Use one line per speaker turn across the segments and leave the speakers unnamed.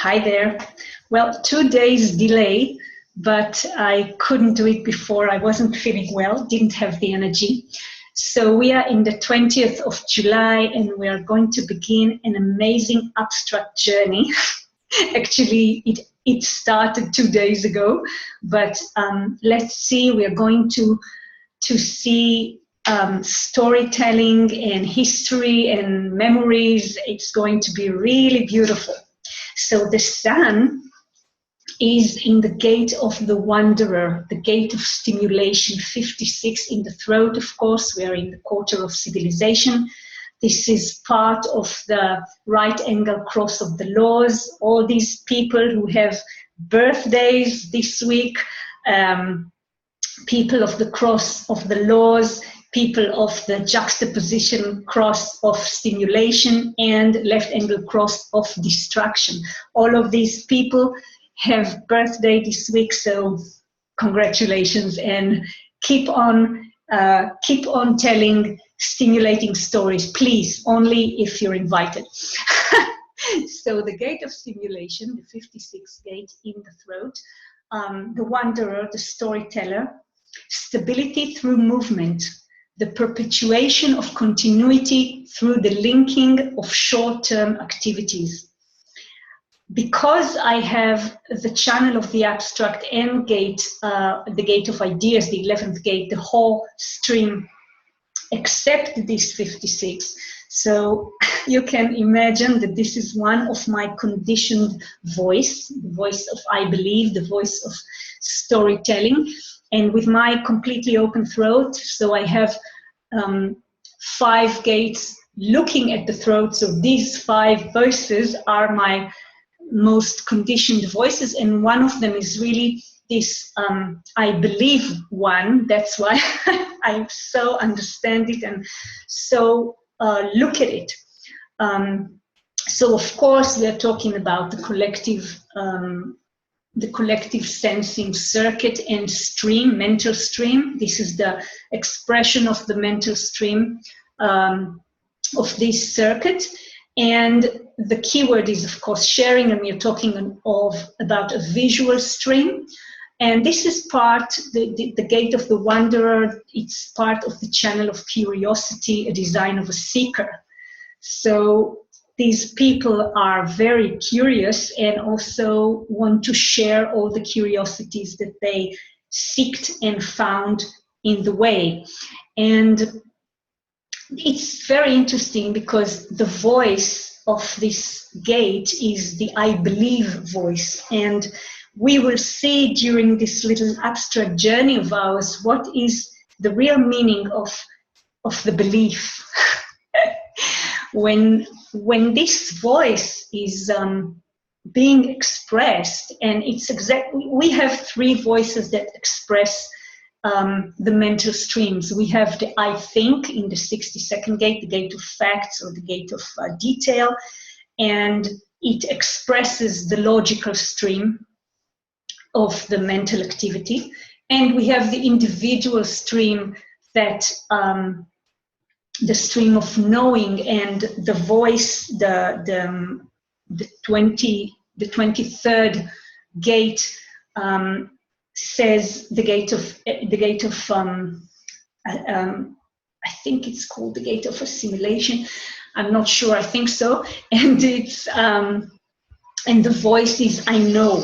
Hi there. Well, 2 days delay, but I couldn't do it before. I wasn't feeling well, didn't have the energy. So we are in the 20th of July and we are going to begin an amazing abstract journey. Actually, it started 2 days ago, but let's see, we are going to see storytelling and history and memories. It's going to be really beautiful. So the sun is in the gate of the wanderer, the gate of stimulation, 56 in the throat, of course. We are in the quarter of civilization. This is part of the right angle cross of the laws. All these people who have birthdays this week, people of the cross of the laws, people of the juxtaposition cross of stimulation, and left angle cross of distraction. All of these people have birthday this week, so congratulations, and keep on telling stimulating stories, please, only if you're invited. So the gate of stimulation, the 56th gate in the throat, the wanderer, the storyteller, stability through movement, the perpetuation of continuity through the linking of short-term activities. Because I have the channel of the abstract and gate, the gate of ideas, the 11th gate, the whole stream, except this 56. So you can imagine that this is one of my conditioned voice, the voice of I believe, the voice of storytelling. And with my completely open throat, so I have 5 gates looking at the throat. So these 5 voices are my most conditioned voices, and one of them is really this I believe one. That's why I so understand it and so look at it. So of course we are talking about the collective sensing circuit and stream, mental stream. This is the expression of the mental stream of this circuit. And the keyword is, of course, sharing, and we are talking about a visual stream. And this is part, the gate of the wanderer, it's part of the channel of curiosity, a design of a seeker. So these people are very curious and also want to share all the curiosities that they seeked and found in the way. And it's very interesting because the voice of this gate is the I believe voice. And we will see during this little abstract journey of ours what is the real meaning of the belief. When this voice is being expressed, and it's exactly, we have 3 voices that express the mental streams. We have the I think in the 62nd gate, the gate of facts or the gate of detail, and it expresses the logical stream of the mental activity. And we have the individual stream, that the stream of knowing, and the voice, the 23rd gate says the gate of I think it's called the gate of assimilation. I'm not sure, I think so. And it's and the voice is I know.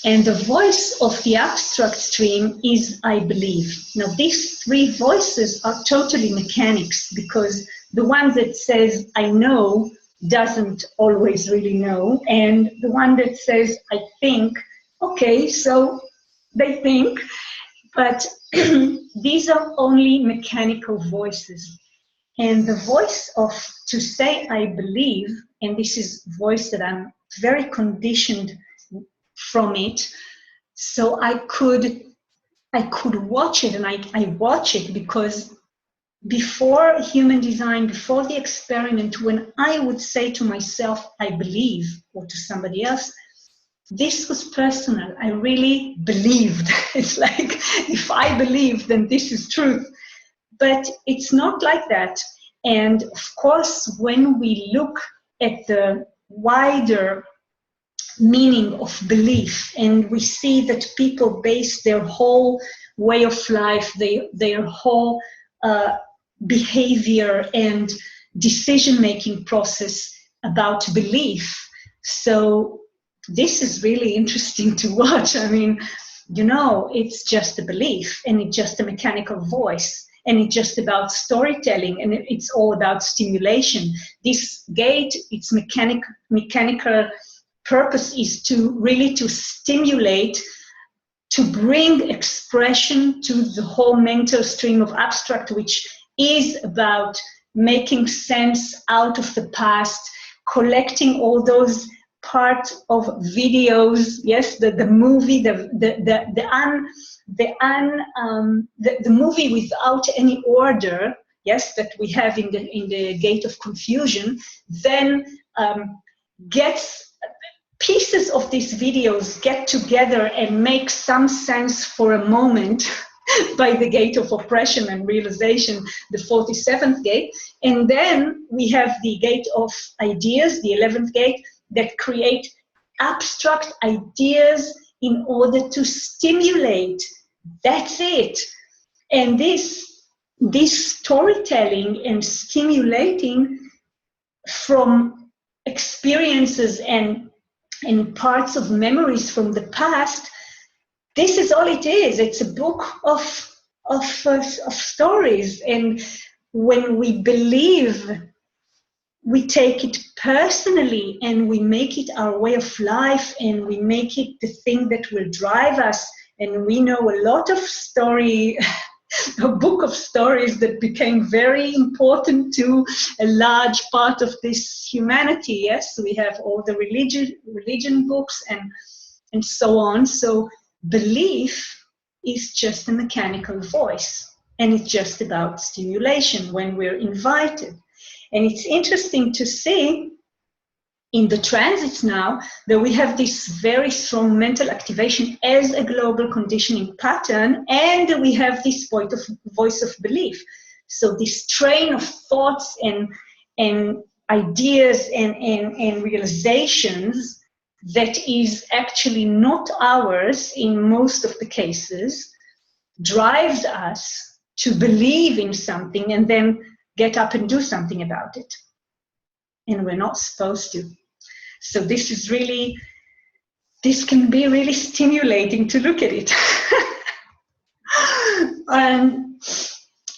And the voice of the abstract stream is I believe. Now these 3 voices are totally mechanics, because the one that says I know doesn't always really know, and the one that says I think, okay, so they think, but these are only mechanical voices. And the voice of to say I believe, and this is voice that I'm very conditioned from it, so I could watch it, and I watch it because before human design, before the experiment, when I would say to myself I believe, or to somebody else, this was personal. I really believed. It's like, if I believe, then this is truth. But it's not like that. And of course, when we look at the wider meaning of belief. And we see that people base their whole way of life, their whole behavior and decision-making process about belief. So this is really interesting to watch. I mean, you know, it's just a belief, and it's just a mechanical voice, and it's just about storytelling, and it's all about stimulation. This gate, its mechanical purpose is to really to stimulate, to bring expression to the whole mental stream of abstract, which is about making sense out of the past, collecting all those parts of videos, yes, the movie, the movie without any order, yes, that we have in the gate of confusion, then gets pieces of these videos get together and make some sense for a moment by the gate of oppression and realization, the 47th gate. And then we have the gate of ideas, the 11th gate, that create abstract ideas in order to stimulate. That's it. And this storytelling and stimulating from experiences and parts of memories from the past, this is all it is. It's a book of stories. And when we believe, we take it personally and we make it our way of life, and we make it the thing that will drive us. And we know a lot of a book of stories that became very important to a large part of this humanity. Yes, we have all the religion books and so on. So belief is just a mechanical voice, and it's just about stimulation when we're invited. And it's interesting to see in the transits now that we have this very strong mental activation as a global conditioning pattern, and we have this voice of belief. So this train of thoughts and ideas and realizations that is actually not ours in most of the cases drives us to believe in something and then get up and do something about it. And we're not supposed to. So this can be really stimulating to look at it. And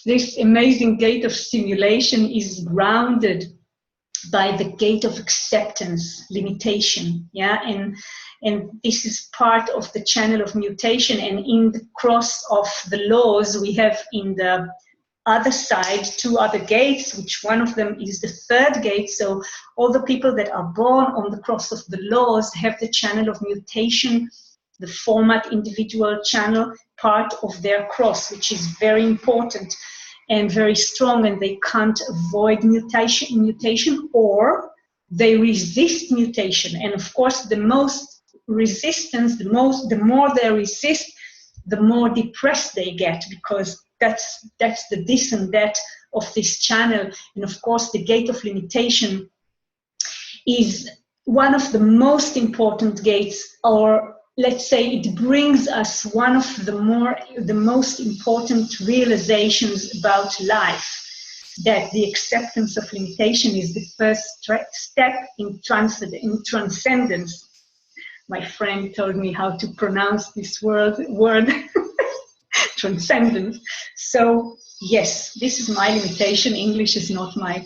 this amazing gate of stimulation is grounded by the gate of acceptance, limitation, yeah, and this is part of the channel of mutation. And in the cross of the laws, we have in the other side two other gates, which one of them is the third gate. So all the people that are born on the cross of the laws have the channel of mutation, the format individual channel part of their cross, which is very important and very strong, and they can't avoid mutation, or they resist mutation. And of course, the most resistance, the more they resist, the more depressed they get, because that's the this and that of this channel. And of course, the gate of limitation is one of the most important gates, or let's say it brings us one of the most important realizations about life, that the acceptance of limitation is the first step in transcendence. My friend told me how to pronounce this word transcendence. So yes, this is my limitation. English is not my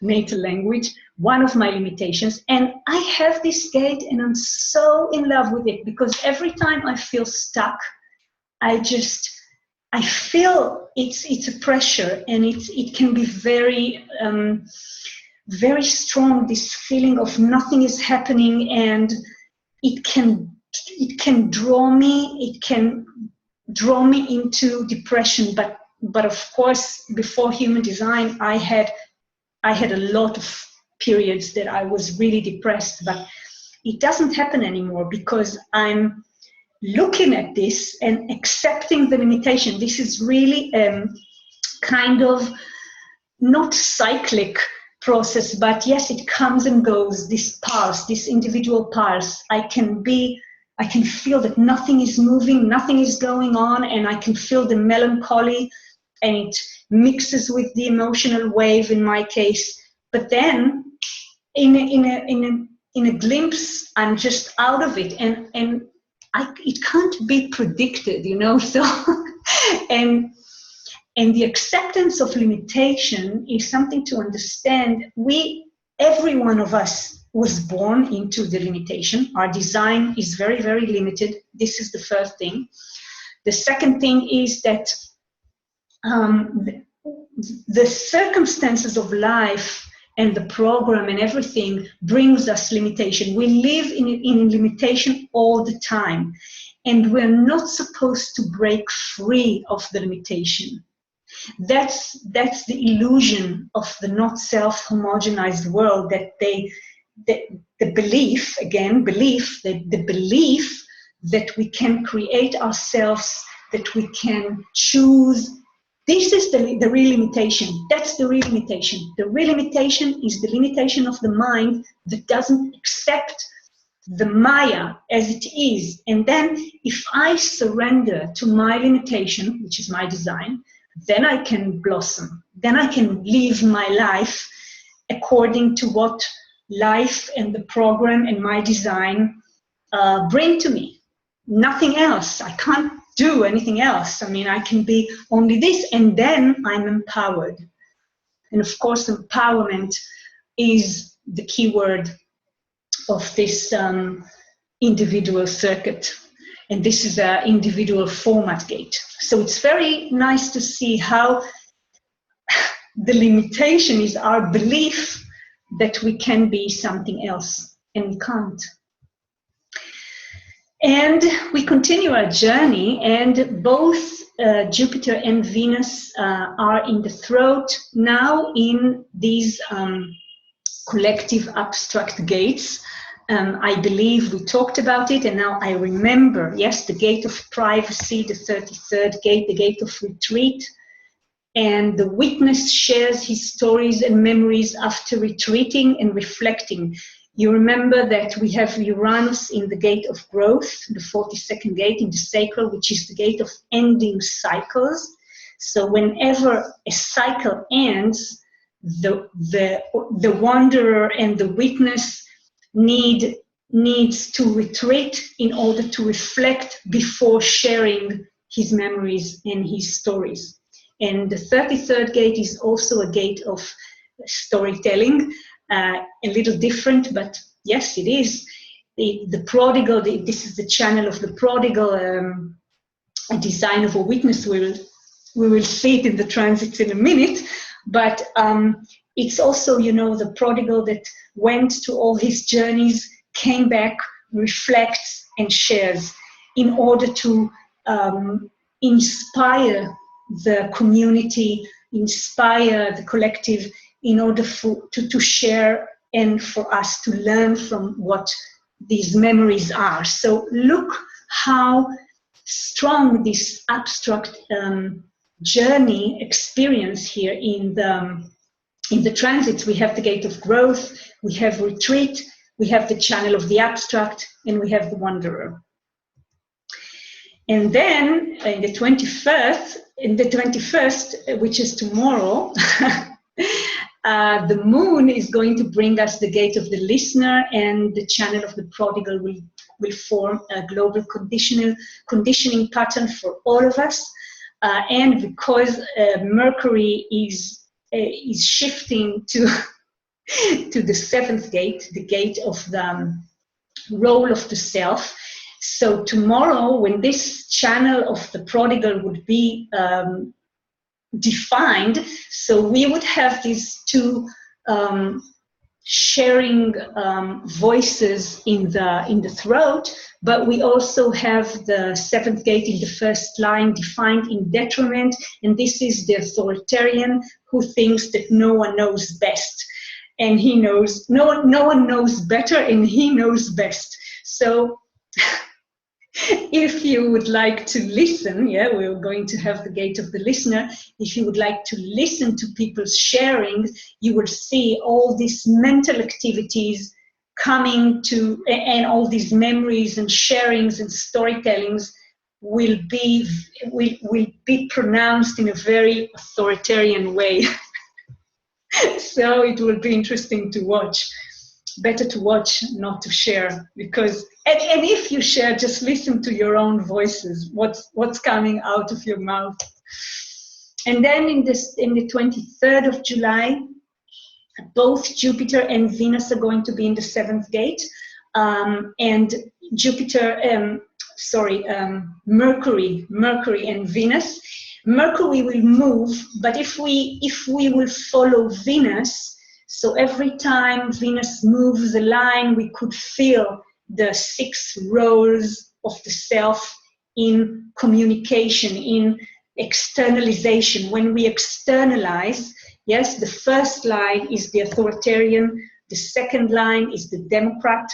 native language, one of my limitations. And I have this gate and I'm so in love with it, because every time I feel stuck, I feel it's a pressure, and it can be very, very strong, this feeling of nothing is happening, and it can draw me into depression. But of course, before human design, I had a lot of periods that I was really depressed, but it doesn't happen anymore because I'm looking at this and accepting the limitation. This is really kind of not cyclic process, but yes, it comes and goes, this pulse, this individual pulse. I can feel that nothing is moving, nothing is going on, and I can feel the melancholy, and it mixes with the emotional wave in my case. But then in a glimpse, I'm just out of it, and it can't be predicted, you know. So and the acceptance of limitation is something to understand. Every one of us was born into the limitation. Our design is very, very limited. This is the first thing. The second thing is that the circumstances of life and the program and everything brings us limitation. We live in limitation all the time, and we're not supposed to break free of the limitation. That's the illusion of the not self-homogenized world, that the belief that we can create ourselves, that we can choose. This is the real limitation. That's the real limitation. The real limitation is the limitation of the mind that doesn't accept the Maya as it is. And then if I surrender to my limitation, which is my design, then I can blossom. Then I can live my life according to what life and the program and my design bring to me. Nothing else. I can't do anything else. I mean, I can be only this, and then I'm empowered. And of course, empowerment is the key word of this individual circuit. And this is an individual format gate. So it's very nice to see how the limitation is our belief that we can be something else, and we can't. And we continue our journey, and both Jupiter and Venus are in the throat now in these collective abstract gates. I believe we talked about it, and now I remember, yes, the gate of privacy, the 33rd gate, the gate of retreat, and the witness shares his stories and memories after retreating and reflecting. You remember that we have Uranus in the gate of growth, the 42nd gate in the sacral, which is the gate of ending cycles. So whenever a cycle ends, the wanderer and the witness needs to retreat in order to reflect before sharing his memories and his stories. And the 33rd gate is also a gate of storytelling, a little different, but yes, it is. The prodigal, this is the channel of the prodigal, a design of a witness. We will see it in the transits in a minute, but it's also, you know, the prodigal that went to all his journeys, came back, reflects, and shares in order to inspire the community, inspire the collective, in order to share and for us to learn from what these memories are. So look how strong this abstract journey experience here in the transits. We have the gate of growth, we have retreat, we have the channel of the abstract, and we have the wanderer. And then in the 21st, which is tomorrow, the moon is going to bring us the gate of the listener, and the channel of the prodigal will form a global conditioning pattern for all of us. And because Mercury is shifting to the 7th gate, the gate of the role of the self. So tomorrow, when this channel of the prodigal would be defined, so we would have these two sharing voices in the throat, but we also have the 7th gate in the first line defined in detriment, and this is the authoritarian who thinks that no one knows best, and he knows no one knows better, and he knows best. So if you would like to listen, yeah, we're going to have the gate of the listener. If you would like to listen to people's sharing, you will see all these mental activities coming to, and all these memories and sharings and storytellings will be pronounced in a very authoritarian way. So it will be interesting to watch. Better to watch, not to share, because and if you share, just listen to your own voices, what's coming out of your mouth. And then in the 23rd of July, both Jupiter and Venus are going to be in the 7th gate, and Mercury and Venus. Mercury will move, but if we will follow Venus, so every time Venus moves a line, we could feel the 6 roles of the self in communication, in externalization. When we externalize, yes, the first line is the authoritarian, the second line is the democrat,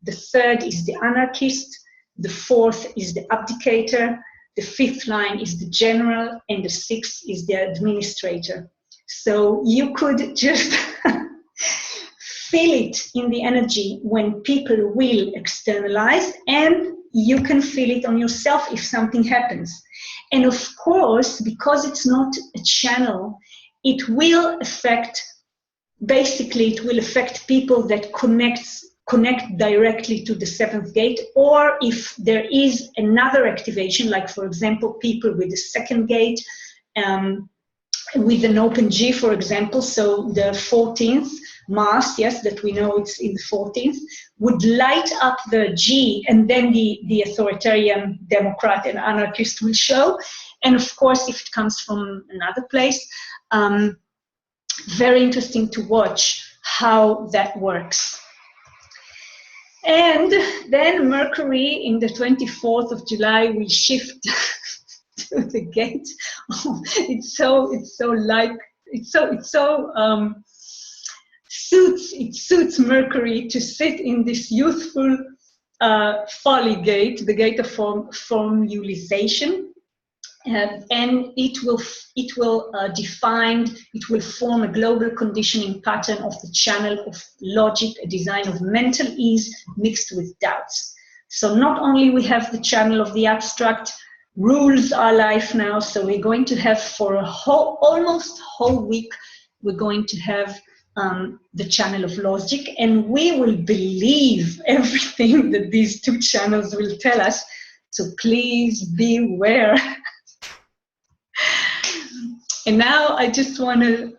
the third is the anarchist, the fourth is the abdicator, the fifth line is the general, and the sixth is the administrator. So you could just feel it in the energy when people will externalize, and you can feel it on yourself if something happens. And of course, because it's not a channel, it will affect people that connect directly to the 7th gate, or if there is another activation, like for example, people with the 2nd gate, with an open G, for example, so the 14th Mars, yes, that we know it's in the 14th, would light up the G, and then the authoritarian, democrat, and anarchist will show. And of course, if it comes from another place, very interesting to watch how that works. And then Mercury in the 24th of July will shift to the gate. It suits Mercury to sit in this youthful folly gate, the gate of formalization. And it will form a global conditioning pattern of the channel of logic, a design of mental ease mixed with doubts. So not only we have the channel of the abstract, rules our life now, so we're going to have for almost whole week, we're going to have the channel of logic, and we will believe everything that these 2 channels will tell us. So please beware. And now I just want to,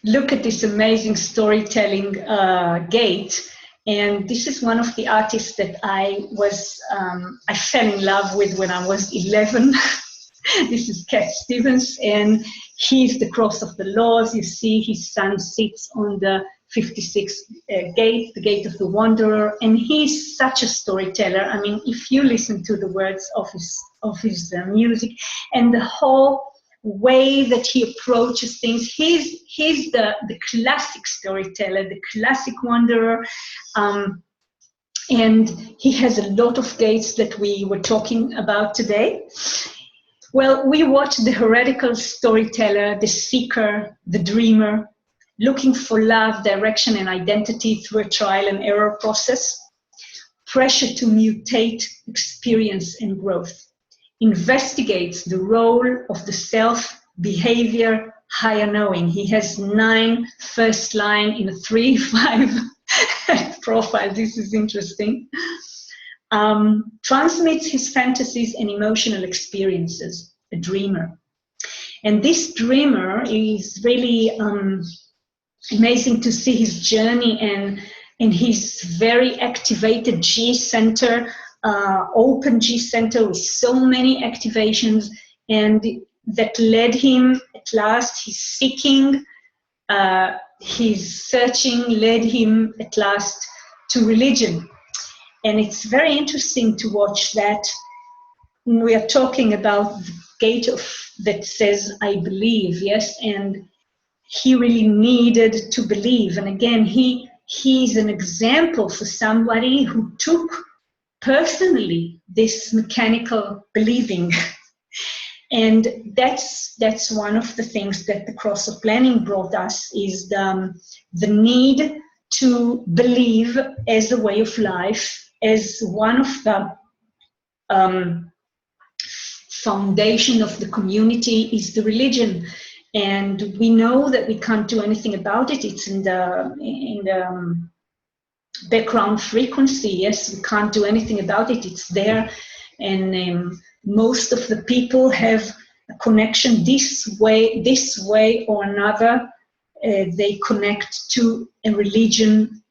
look at this amazing storytelling gate. And this is one of the artists that I fell in love with when I was 11. This is Cat Stevens, and he's the cross of the laws. You see his son sits on the 56th gate, the gate of the wanderer, and he's such a storyteller. I mean, if you listen to the words of his music and the whole way that he approaches things, he's the classic storyteller, the classic wanderer, and he has a lot of gates that we were talking about today. Well, we watch the heretical storyteller, the seeker, the dreamer, looking for love, direction, and identity through a trial and error process, pressure to mutate experience and growth, investigates the role of the self, behavior, higher knowing. He has 9 first line in a 3-5 profile. This is interesting. Transmits his fantasies and emotional experiences, a dreamer. And this dreamer is really amazing to see his journey and his very activated G center, open G center with so many activations, and that led him at last, his seeking, his searching led him at last to religion. And it's very interesting to watch that. We are talking about the gate that says, I believe, yes, and he really needed to believe. And again, he's an example for somebody who took personally this mechanical believing. And that's one of the things that the cross of planning brought us, is the need to believe as a way of life, as one of the foundation of the community is the religion. And we know that we can't do anything about it. It's in the background frequency. Yes, we can't do anything about it. It's there. And most of the people have a connection this way or another. They connect to a religion,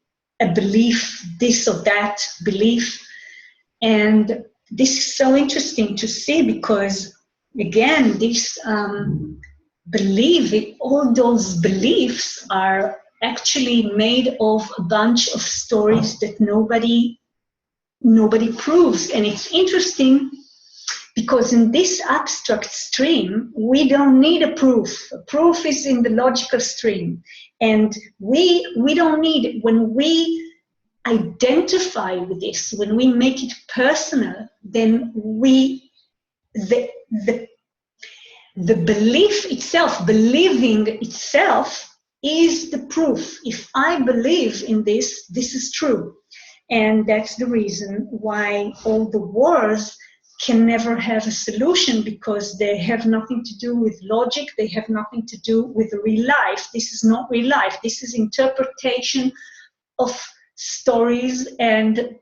a belief, this or that belief. And this is so interesting to see, because, again, this all those beliefs are actually made of a bunch of stories that nobody proves. And it's interesting because in this abstract stream, we don't need a proof. A proof is in the logical stream. And we don't need it. When we identify with this, when we make it personal, then the belief itself, believing itself, is the proof. If I believe in this, this is true. And that's the reason why all the wars can never have a solution, because they have nothing to do with logic, they have nothing to do with real life. This is not real life. This is interpretation of stories and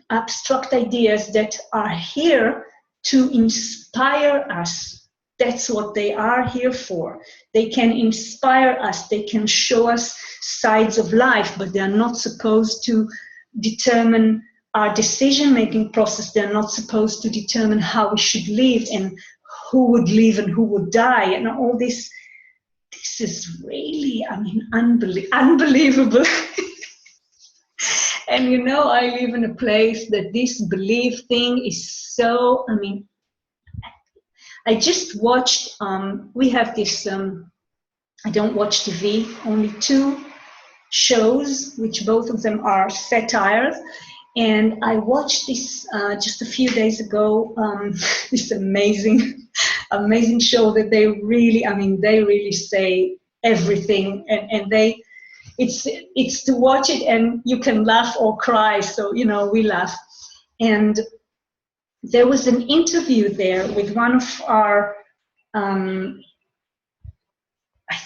abstract ideas that are here to inspire us. That's what they are here for. They can inspire us, they can show us sides of life, but they are not supposed to determine our decision-making process. They're not supposed to determine how we should live and who would live and who would die and all this. This is really, I mean, unbelievable. And you know, I live in a place that this belief thing is so, I mean, I just watched, we have this, I don't watch TV, only 2 shows, which both of them are satires. And I watched this just a few days ago, this amazing show that they really say everything, and it's to watch it and you can laugh or cry. So, you know, we laugh. And there was an interview there with one of our, I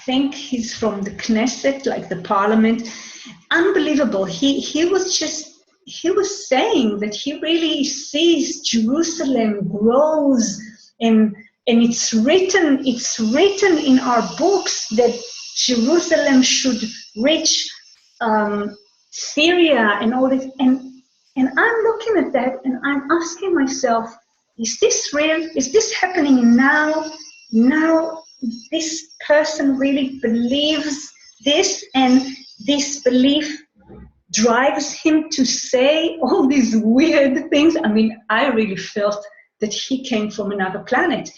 think he's from the Knesset, like the parliament. Unbelievable. He was saying that he really sees Jerusalem grows, and it's written in our books that Jerusalem should reach Syria and all this. And I'm looking at that and I'm asking myself, is this real? Is this happening now? Now this person really believes this, and this belief drives him to say all these weird things. I mean, I really felt that he came from another planet.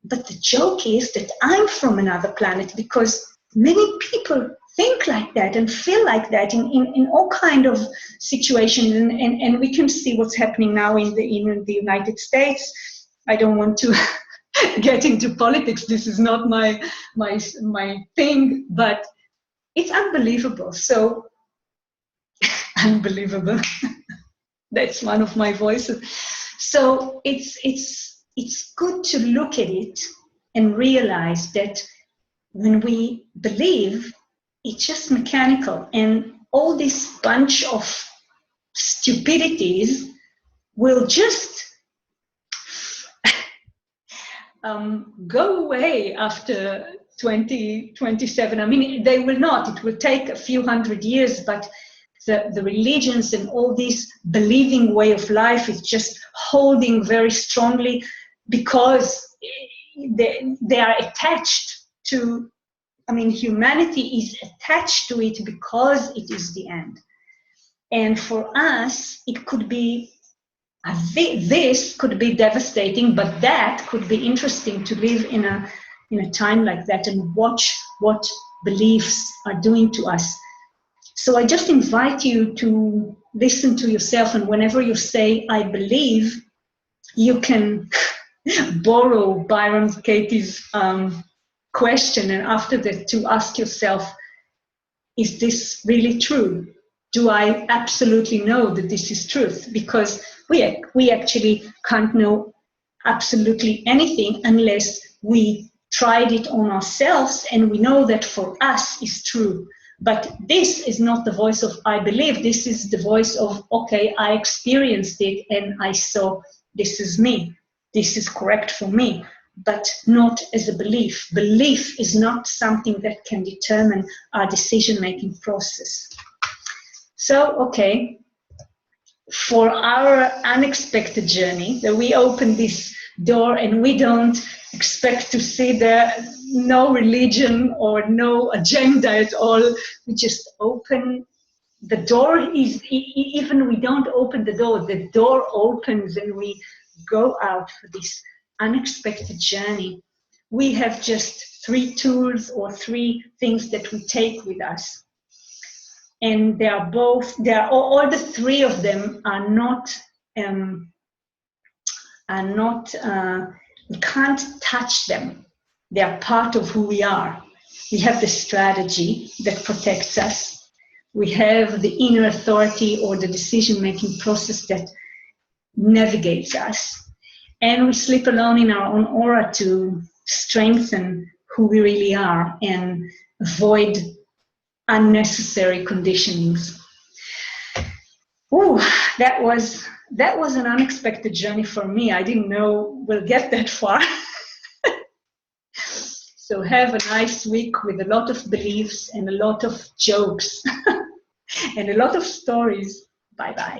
But the joke is that I'm from another planet, because many people think like that and feel like that in all kind of situations. And we can see what's happening now in the United States. I don't want to get into politics. This is not my thing, but it's unbelievable. So, unbelievable. That's one of my voices. So it's good to look at it and realize that when we believe, it's just mechanical, and all this bunch of stupidities will just go away after 2027. I mean, they will not. It will take a few hundred years, but the religions and all this believing way of life is just holding very strongly, because they are attached to, I mean, humanity is attached to it because it is the end. And for us, it could be, this could be devastating, but that could be interesting to live in a time like that and watch what beliefs are doing to us. So I just invite you to listen to yourself, and whenever you say, I believe, you can borrow Byron Katie's question, and after that to ask yourself, is this really true? Do I absolutely know that this is truth? Because we actually can't know absolutely anything unless we tried it on ourselves and we know that for us is true. But this is not the voice of I believe. This is the voice of, okay, I experienced it and I saw this is me. This is correct for me, but not as a belief. Belief is not something that can determine our decision-making process. So, okay, for our unexpected journey, that we open this door and we don't expect to see there no religion or no agenda at all. We just open the door. Even we don't open the door opens and we go out for this unexpected journey. We have just 3 tools or 3 things that we take with us. And all the 3 of them are not, we can't touch them. They are part of who we are. We have the strategy that protects us. We have the inner authority or the decision-making process that navigates us. And we sleep alone in our own aura to strengthen who we really are and avoid unnecessary conditionings. Ooh, that was an unexpected journey for me. I didn't know we'll get that far. So have a nice week with a lot of beliefs and a lot of jokes and a lot of stories. Bye-bye.